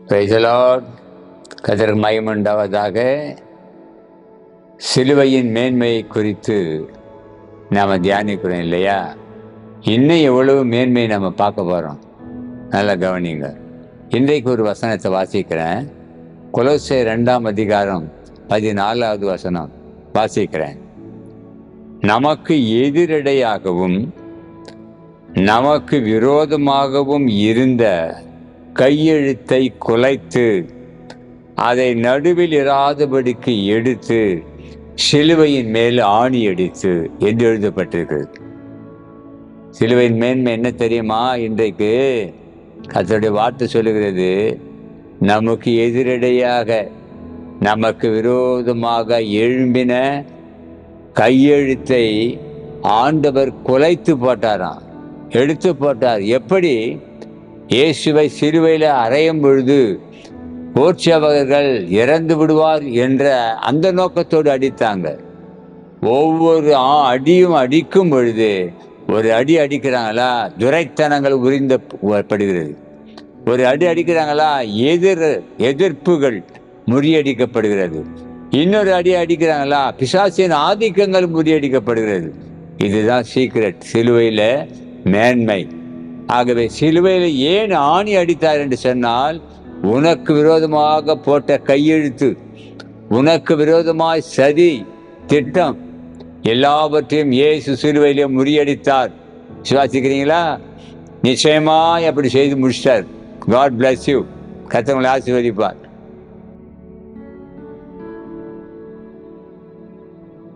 Praise the Lord. கர்த்தருக்கு மகிமை உண்டாவதாக. சிலுவையின் மேன்மையை குறித்து நாம் தியானிக்கிறோம் இல்லையா? இன்னும் எவ்வளவு மேன்மையை நம்ம பார்க்க போகிறோம். நல்லா கவனிங்க. இன்றைக்கு ஒரு வசனத்தை வாசிக்கிறேன். கொலோசையர் 2ஆம் அதிகாரம் 14வது வசனம் வாசிக்கிறேன். நமக்கு எதிரடையாகவும் நமக்கு விரோதமாகவும் இருந்த கையெழுத்தை குலைத்து அதை நடுவில் இராதபடிக்கு எடுத்து சிலுவையின் மேல் ஆணி அடித்து என்று எழுதப்பட்டிருக்கிறது. சிலுவையின் மேன்மை என்ன தெரியுமா? இன்றைக்கு கர்த்தருடைய வார்த்தை சொல்லுகிறது, நமக்கு எதிரடையாக நமக்கு விரோதமாக எழும்பின கையெழுத்தை ஆண்டவர் குலைத்து போட்டாராம், எடுத்து போட்டார். எப்படி? இயேசுவை சிலுவையில் அறையும் பொழுது போர்ச்சவர்கள் இறந்து விடுவார் என்ற அந்த நோக்கத்தோடு அடித்தாங்க. ஒவ்வொரு அடியும் அடிக்கும் பொழுது ஒரு அடி அடிக்கிறாங்களா, துரைத்தனங்கள் உரிந்தப்படுகிறது. ஒரு அடி அடிக்கிறாங்களா, எதிர்ப்புகள் முறியடிக்கப்படுகிறது. இன்னொரு அடி அடிக்கிறாங்களா, பிசாசின் ஆதிக்கங்கள் முறியடிக்கப்படுகிறது. இதுதான் சீக்ரெட், சிலுவையில் மேன்மை. ஆகவே சிலுவையில் ஏன் ஆணி அடித்தார் என்று சொன்னால், உனக்கு விரோதமாக போட்ட கையெழுத்து, உனக்கு விரோதமாய் சதி திட்டம் எல்லாவற்றையும் இயேசு சிலுவையிலே முறியடித்தார். விசுவாசிக்கிறீங்களா? நிச்சயமாய் அப்படி செய்து முடிச்சிட்டார். God bless you. கர்த்தர் உங்களை ஆசீர்வதிப்பார்.